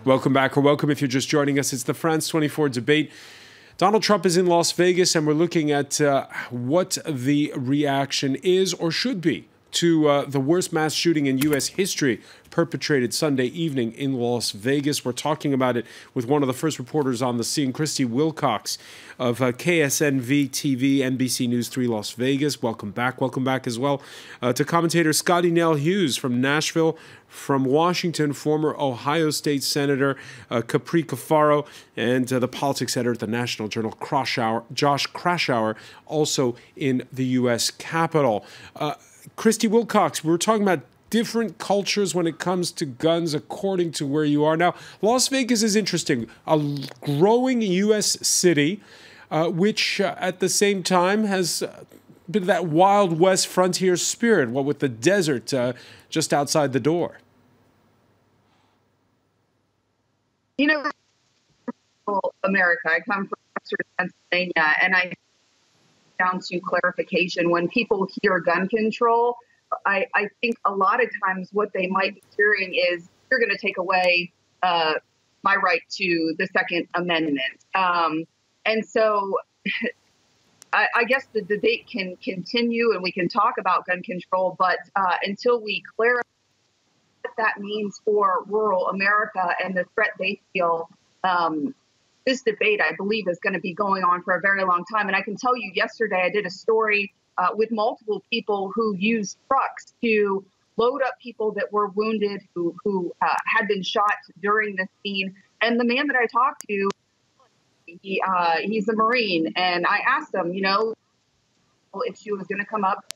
Welcome back, or welcome if you're just joining us. It's the France 24 debate. Donald Trump is in Las Vegas, and we're looking at what the reaction is or should be to the worst mass shooting in U.S. history perpetrated Sunday evening in Las Vegas. We're talking about it with one of the first reporters on the scene, Christy Wilcox of KSNV TV, NBC News 3 Las Vegas. Welcome back as well to commentator Scotty Nell Hughes from Nashville, from Washington, former Ohio State Senator Capri Cafaro, and the politics editor at the National Journal, Josh Krashour, also in the U.S. Capitol. Christy Wilcox, we were talking about different cultures when it comes to guns according to where you are. Now, Las Vegas is interesting. A growing U.S. city, which at the same time has a bit of that Wild West frontier spirit, what with the desert just outside the door. You know, America, I come from Western Pennsylvania, and I down to clarification. When people hear gun control, I think a lot of times what they might be hearing is, you're going to take away my right to the Second Amendment. And so I guess the debate can continue and we can talk about gun control, but until we clarify what that means for rural America and the threat they feel, this debate, I believe, is going to be going on for a very long time. And I can tell you, yesterday I did a story with multiple people who used trucks to load up people that were wounded, who had been shot during the scene. And the man that I talked to, he's a Marine. And I asked him, you know, issue is going to come up.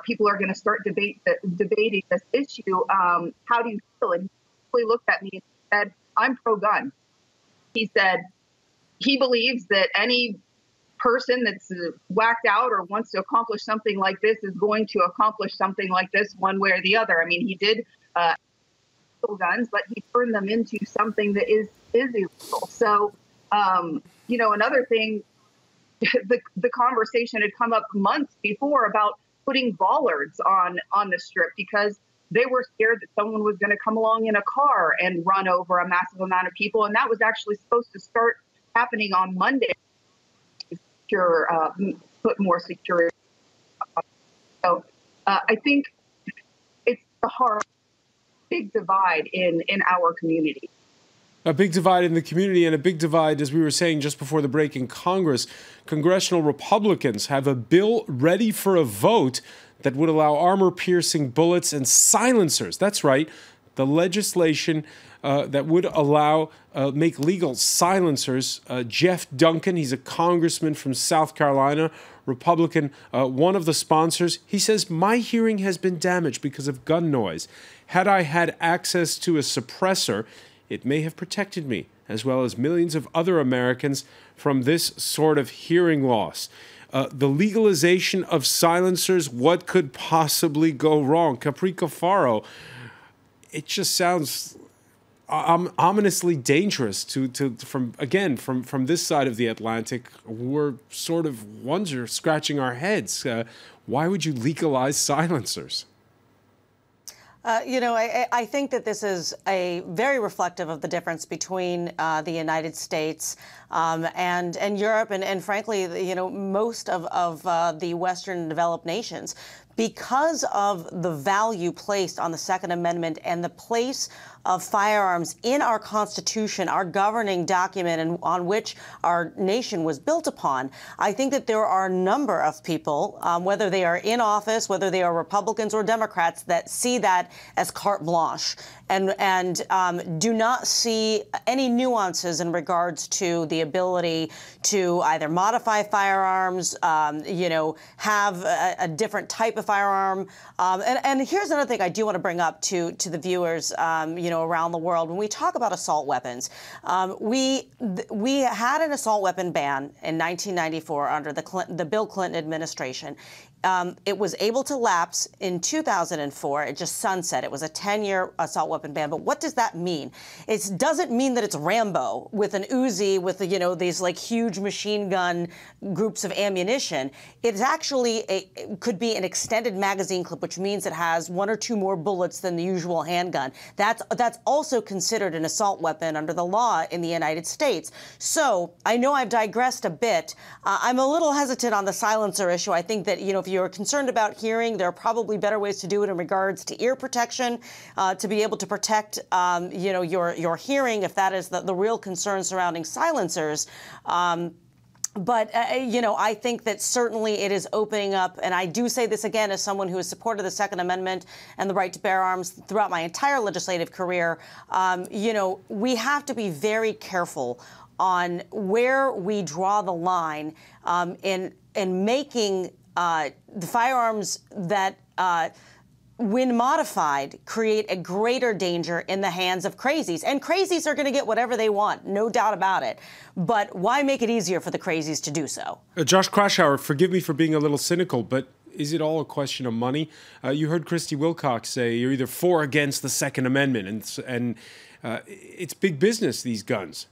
People are going to start debating this issue. How do you feel? And he looked at me and said, I'm pro-gun. He said he believes that any person that's whacked out or wants to accomplish something like this is going to accomplish something like this one way or the other. I mean, he did guns, but he turned them into something that is illegal. So, you know, another thing, the conversation had come up months before about putting bollards on the strip because they were scared that someone was going to come along in a car and run over a massive amount of people. And that was actually supposed to start happening on Monday. Put more security. So I think it's a big divide in our community. A big divide in the community, and a big divide, as we were saying just before the break, in Congress. Congressional Republicans have a bill ready for a vote that would allow armor-piercing bullets and silencers. That's right, the legislation that would allow, make legal silencers. Jeff Duncan, he's a congressman from South Carolina, Republican, one of the sponsors. He says, my hearing has been damaged because of gun noise. Had I had access to a suppressor, it may have protected me, as well as millions of other Americans, from this sort of hearing loss. The legalization of silencers, what could possibly go wrong? Capri Cafaro, it just sounds ominously dangerous from this side of the Atlantic. We're sort of scratching our heads. Why would you legalize silencers? You know, I think that this is a very reflective of the difference between the United States and Europe and frankly, you know, most of the Western developed nations, because of the value placed on the Second Amendment and the place of firearms in our Constitution, our governing document, and on which our nation was built upon. I think that there are a number of people, whether they are in office, whether they are Republicans or Democrats, that see that as carte blanche and do not see any nuances in regards to the ability to either modify firearms, you know, have a different type of firearm. And here's another thing I do want to bring up to the viewers, you know, around the world. When we talk about assault weapons, we had an assault weapon ban in 1994 under the Bill Clinton administration. It was able to lapse in 2004. It just sunset. It was a 10-year assault weapon ban. But what does that mean? It doesn't mean that it's Rambo with an Uzi with, you know, these like huge machine gun groups of ammunition. It's actually could be an extension extended magazine clip, which means it has 1 or 2 more bullets than the usual handgun. That's also considered an assault weapon under the law in the United States. So I know I've digressed a bit. I'm a little hesitant on the silencer issue. I think that, if you're concerned about hearing, there are probably better ways to do it in regards to ear protection, to be able to protect, your hearing, if that is the real concern surrounding silencers. But, I think that certainly it is opening up, and I do say this again as someone who has supported the Second Amendment and the right to bear arms throughout my entire legislative career. We have to be very careful on where we draw the line in making the firearms that when modified, create a greater danger in the hands of crazies. And crazies are going to get whatever they want, no doubt about it. But why make it easier for the crazies to do so? Josh Kraushaar, forgive me for being a little cynical, but is it all a question of money? You heard Christy Wilcox say you're either for or against the Second Amendment, and it's big business, these guns.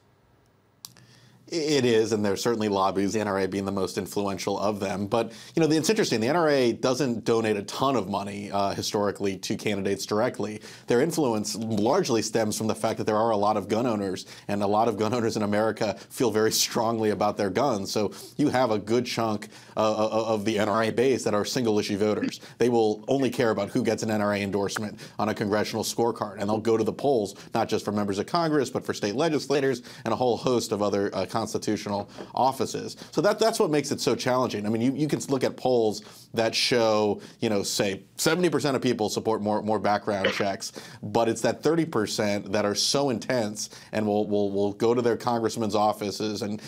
It is, and there's certainly lobbies, the NRA being the most influential of them. But, it's interesting. The NRA doesn't donate a ton of money historically to candidates directly. Their influence largely stems from the fact that there are a lot of gun owners, and a lot of gun owners in America feel very strongly about their guns. So you have a good chunk of the NRA base that are single-issue voters. They will only care about who gets an NRA endorsement on a congressional scorecard, and they'll go to the polls, not just for members of Congress, but for state legislators and a whole host of other constitutional offices. So that's what makes it so challenging. I mean, you can look at polls that show, say 70% of people support more background checks, but it's that 30% that are so intense and will go to their congressmen's offices and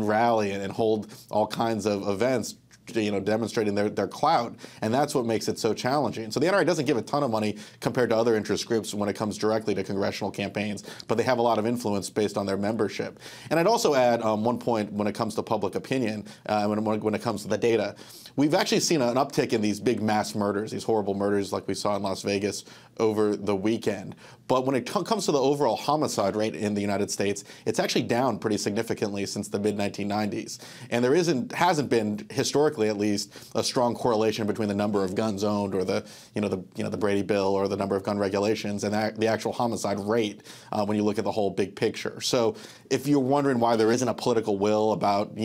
rally and hold all kinds of events, demonstrating their clout, and that's what makes it so challenging. So the NRA doesn't give a ton of money compared to other interest groups when it comes directly to congressional campaigns, but they have a lot of influence based on their membership. And I'd also add one point when it comes to public opinion, when it comes to the data. We've actually seen an uptick in these big mass murders, these horrible murders like we saw in Las Vegas over the weekend. But when it comes to the overall homicide rate in the United States, it's actually down pretty significantly since the mid-1990s. And there hasn't been, historically at least, a strong correlation between the number of guns owned or the Brady Bill or the number of gun regulations and the actual homicide rate when you look at the whole big picture. So if you're wondering why there isn't a political will about,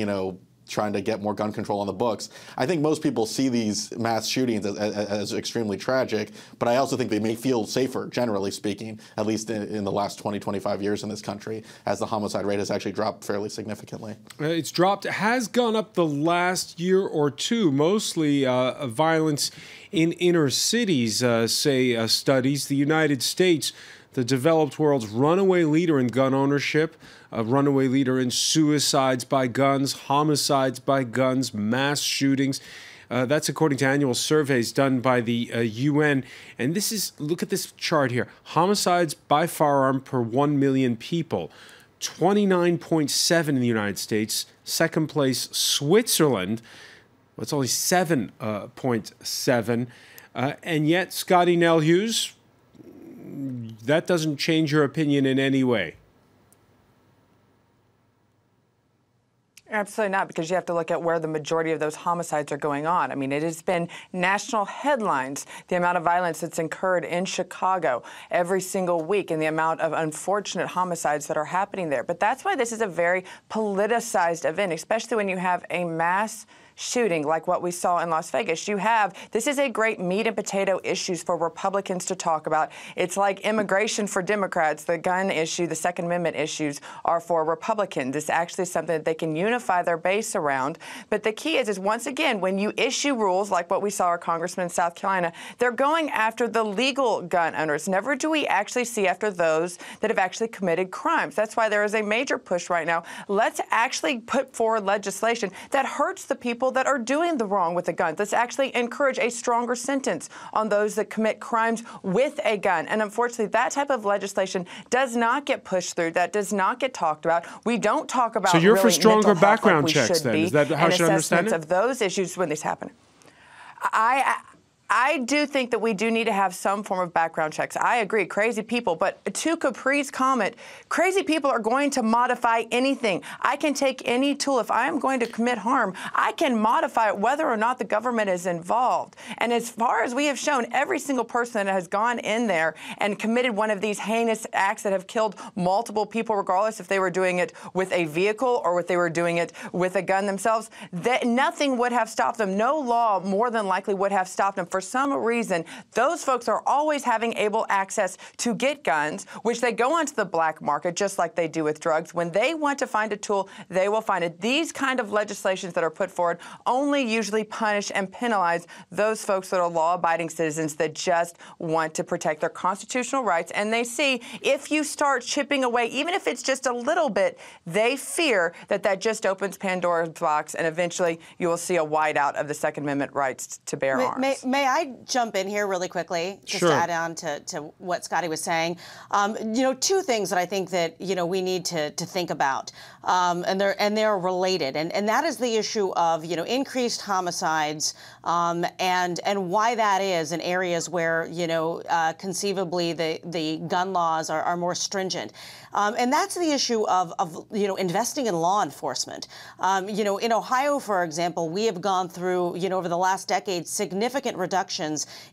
trying to get more gun control on the books, I think most people see these mass shootings as extremely tragic, but I also think they may feel safer, generally speaking, at least in the last 20, 25 years in this country, as the homicide rate has actually dropped fairly significantly. It's dropped, has gone up the last year or two, mostly violence in inner cities, say studies. The United States, the developed world's runaway leader in gun ownership, a runaway leader in suicides by guns, homicides by guns, mass shootings. That's according to annual surveys done by the UN. And this is, look at this chart here, homicides by firearm per 1 million people. 29.7 in the United States. Second place, Switzerland. Well, it's only 7.7. And yet, Scotty Nell Hughes, that doesn't change your opinion in any way. Absolutely not, because you have to look at where the majority of those homicides are going on. I mean, it has been national headlines, the amount of violence that's incurred in Chicago every single week and the amount of unfortunate homicides that are happening there. But that's why this is a very politicized event, especially when you have a mass shooting like what we saw in Las Vegas. This is a great meat and potato issues for Republicans to talk about. It's like immigration for Democrats. The gun issue, the Second Amendment issues are for Republicans. It's actually something that they can unify their base around. But the key is once again, when you issue rules like what we saw our congressman in South Carolina, they're going after the legal gun owners. Never do we actually see after those that have actually committed crimes. That's why there is a major push right now. Let's actually put forward legislation that hurts the people that are doing the wrong with the guns. Let's actually encourage a stronger sentence on those that commit crimes with a gun. And unfortunately, that type of legislation does not get pushed through. That does not get talked about. We don't talk about So you're really for stronger background like checks then? Is that how I should understand it? Of those issues when these happen. I do think that we do need to have some form of background checks. I agree, crazy people. But to Capri's comment, crazy people are going to modify anything. I can take any tool. If I am going to commit harm, I can modify it whether or not the government is involved. And as far as we have shown, every single person that has gone in there and committed one of these heinous acts that have killed multiple people, regardless if they were doing it with a vehicle or if they were doing it with a gun themselves, that nothing would have stopped them. No law more than likely would have stopped them. For some reason, those folks are always having able access to get guns, which they go onto the black market just like they do with drugs. When they want to find a tool, they will find it. These kind of legislations that are put forward only usually punish and penalize those folks that are law-abiding citizens that just want to protect their constitutional rights. And they see if you start chipping away, even if it's just a little bit, they fear that that just opens Pandora's box, and eventually you will see a whiteout of the Second Amendment rights to bear arms. May I jump in here really quickly, just to add on to what Scotty was saying? You know, two things that I think that, you know, we need to think about, and they're related, and that is the issue of, you know, increased homicides, and why that is in areas where, you know, conceivably the gun laws are more stringent. And that's the issue of, you know, investing in law enforcement. You know, in Ohio, for example, we have gone through, you know, over the last decade, significant reductions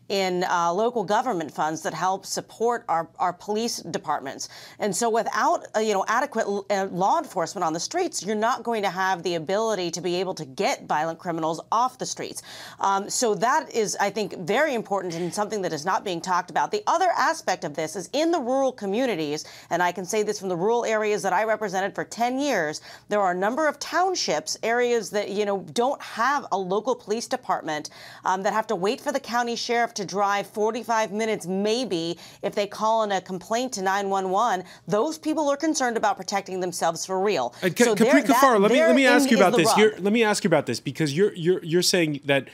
in local government funds that help support our police departments. And so without, you know, adequate law enforcement on the streets, you're not going to have the ability to be able to get violent criminals off the streets. So that is, I think, very important and something that is not being talked about. The other aspect of this is in the rural communities, and I can say this from the rural areas that I represented for 10 years, there are a number of townships, areas that, you know, don't have a local police department, that have to wait for the county sheriff to drive 45 minutes, maybe, if they call in a complaint to 911. Those people are concerned about protecting themselves for real. So Capri Kafar, let me ask you about this. Let me ask you about this, because you're saying that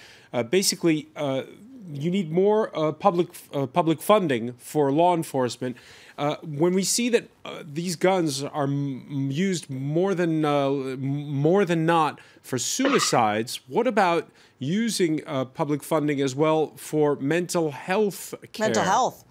basically you need more public funding for law enforcement. When we see that these guns are used more than not for suicides, what about using public funding as well for mental health care? Mental health.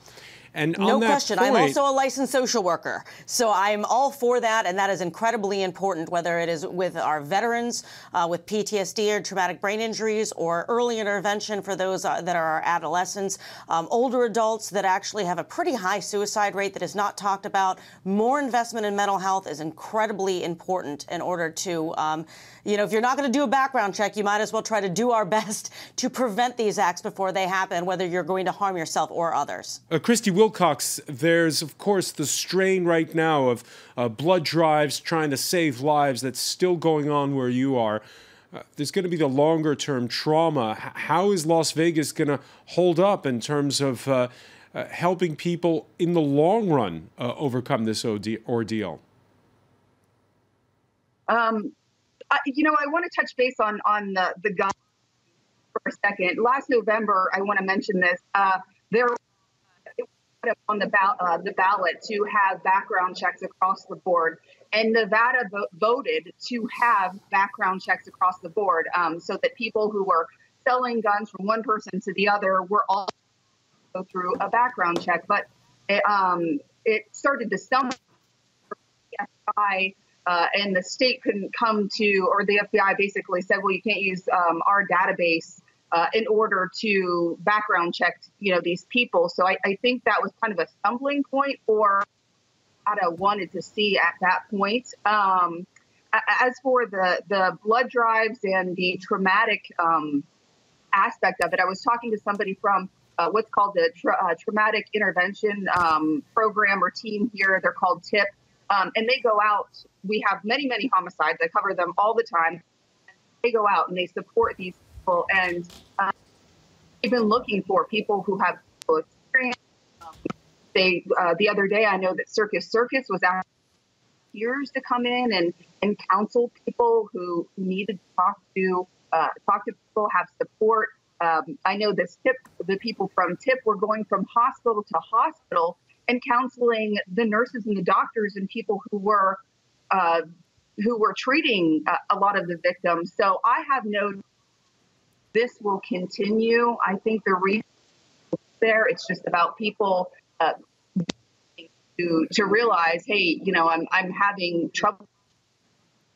And no question. I'm also a licensed social worker, so I'm all for that, and that is incredibly important, whether it is with our veterans with PTSD or traumatic brain injuries, or early intervention for those that are our adolescents, older adults that actually have a pretty high suicide rate that is not talked about. More investment in mental health is incredibly important in order to, you know, if you're not going to do a background check, you might as well try to do our best to prevent these acts before they happen, whether you're going to harm yourself or others. Christy Wilcox, there's, of course, the strain right now of blood drives trying to save lives that's still going on where you are. There's going to be the longer-term trauma. How is Las Vegas going to hold up in terms of helping people in the long run overcome this ordeal? You know, I want to touch base on the gun for a second. Last November, I want to mention this. There on the ballot to have background checks across the board, and Nevada voted to have background checks across the board, so that people who were selling guns from one person to the other were all go through a background check. But it started to stumble. The FBI and the state couldn't come to, or the FBI basically said, well, you can't use our database in order to background check, you know, these people. So I think that was kind of a stumbling point for what I wanted to see at that point. As for the blood drives and the traumatic aspect of it, I was talking to somebody from what's called the Traumatic Intervention Program or team here. They're called TIP. And they go out. We have many, many homicides. I cover them all the time. They go out and they support these people. And they've been looking for people who have experience. The other day, I know that SYKES was asking peers to come in and counsel people who needed to talk to people, have support. I know the people from TIP were going from hospital to hospital and counseling the nurses and the doctors and people who were treating a lot of the victims. So I have no this will continue. I think the reason there, it's just about people to realize, hey, I'm having trouble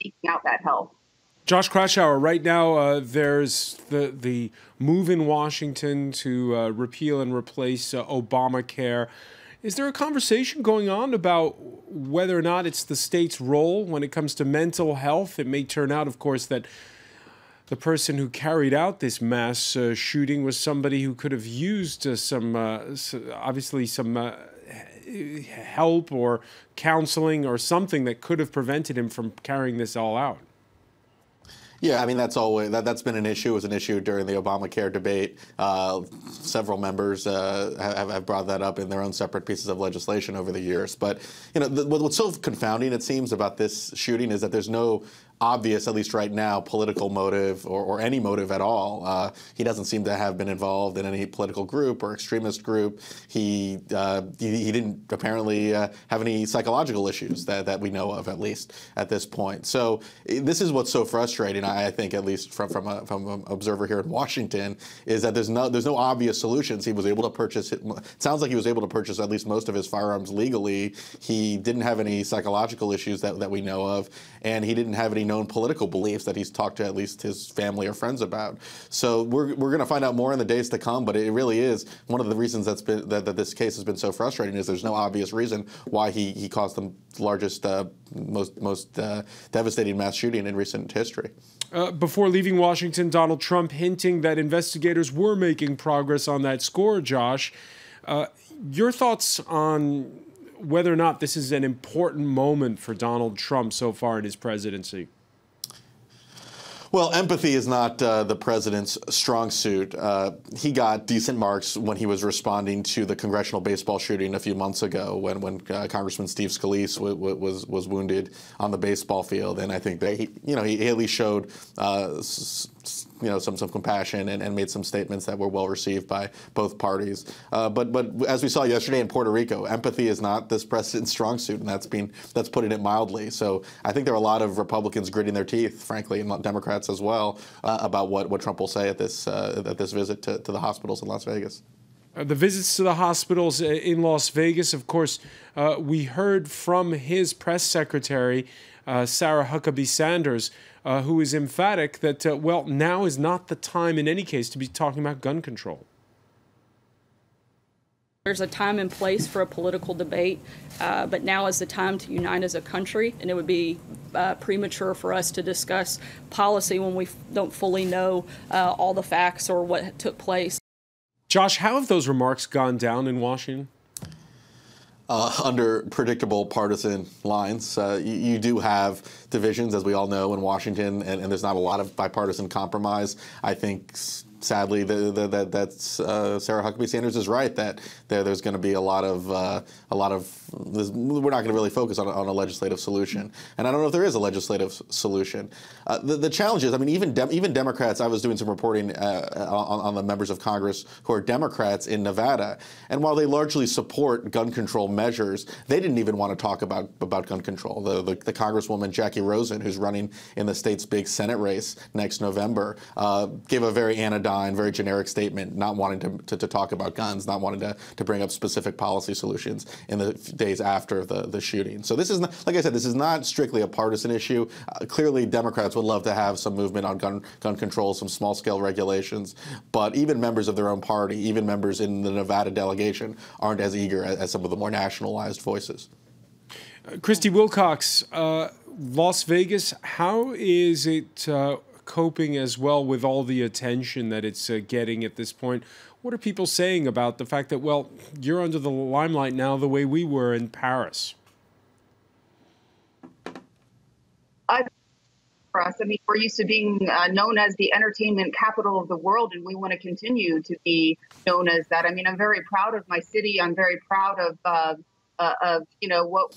seeking out that help. Josh Kraushaar, right now there's the move in Washington to repeal and replace Obamacare. Is there a conversation going on about whether or not it's the state's role when it comes to mental health? It may turn out, of course, that the person who carried out this mass shooting was somebody who could have used some help or counseling or something that could have prevented him from carrying this all out. Yeah, I mean, that's been an issue. It was an issue during the Obamacare debate. Several members have brought that up in their own separate pieces of legislation over the years. But what's so confounding, it seems, about this shooting is that there's no obvious, at least right now, political motive or any motive at all. He doesn't seem to have been involved in any political group or extremist group. He didn't apparently have any psychological issues that we know of, at least at this point. So this is what's so frustrating, I think, at least from an observer here in Washington, is that there's no obvious solutions. He was able to purchase it. Sounds like he was able to purchase at least most of his firearms legally. He didn't have any psychological issues that we know of, and he didn't have any known political beliefs that he's talked to at least his family or friends about. So we're going to find out more in the days to come, but it really is one of the reasons that this case has been so frustrating is there's no obvious reason why he caused the largest, most devastating mass shooting in recent history. Before leaving Washington, Donald Trump hinting that investigators were making progress on that score, Josh. Your thoughts on whether or not this is an important moment for Donald Trump so far in his presidency? Well, empathy is not the president's strong suit. He got decent marks when he was responding to the congressional baseball shooting a few months ago when Congressman Steve Scalise was wounded on the baseball field, and I think that he at least showed some compassion and made some statements that were well received by both parties. But as we saw yesterday in Puerto Rico, empathy is not this president's strong suit, and that's putting it mildly. So I think there are a lot of Republicans gritting their teeth, frankly, and Democrats as well, about what Trump will say at this visit to the hospitals in Las Vegas. The visits to the hospitals in Las Vegas, of course, we heard from his press secretary, Sarah Huckabee Sanders, who is emphatic that, well, now is not the time in any case to be talking about gun control. There's a time and place for a political debate, but now is the time to unite as a country, and it would be premature for us to discuss policy when we don't fully know all the facts or what took place. Josh, how have those remarks gone down in Washington? Under predictable partisan lines. You do have divisions, as we all know, in Washington, and there's not a lot of bipartisan compromise. I think, sadly, that's Sarah Huckabee Sanders is right that there's going to be a lot of we're not going to really focus on a legislative solution, and I don't know if there is a legislative solution. The challenge is, I mean, even Democrats. I was doing some reporting on the members of Congress who are Democrats in Nevada, and while they largely support gun control measures, they didn't even want to talk about gun control. The Congresswoman Jackie Rosen, who's running in the state's big Senate race next November, gave a very anodyne, very generic statement, not wanting to talk about guns, not wanting to bring up specific policy solutions in the days after the shooting. So this is not, like I said, this is not strictly a partisan issue. Clearly, Democrats would love to have some movement on gun control, some small-scale regulations, but even members of their own party, even members in the Nevada delegation, aren't as eager as some of the more nationalized voices. Christy Wilcox, Las Vegas, how is it coping as well with all the attention that it's getting at this point? What are people saying about the fact that, well, you're under the limelight now the way we were in Paris? For us, I mean, we're used to being known as the entertainment capital of the world, and we want to continue to be known as that. I mean, I'm very proud of my city. I'm very proud of what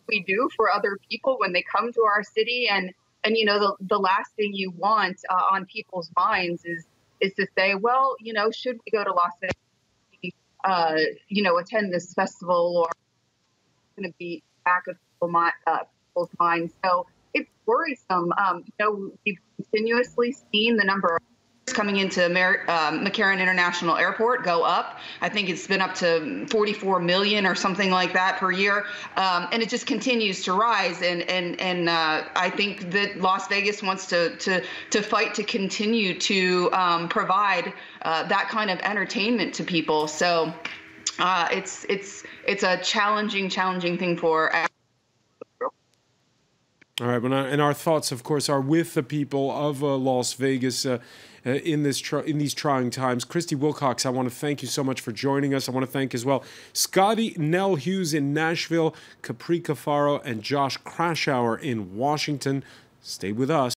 we do for other people when they come to our city. And the last thing you want on people's minds is to say, well, should we go to Las Vegas, attend this festival, or going to be back of people's minds. So it's worrisome. We've continuously seen the number of coming into McCarran International Airport go up. I think it's been up to 44 million or something like that per year, and it just continues to rise. And I think that Las Vegas wants to fight to continue to provide that kind of entertainment to people. So it's a challenging thing for. All right, and our thoughts, of course, are with the people of Las Vegas in these trying times. Christy Wilcox, I want to thank you so much for joining us. I want to thank as well Scotty Nell Hughes in Nashville, Capri Cafaro, and Josh Krashour in Washington. Stay with us.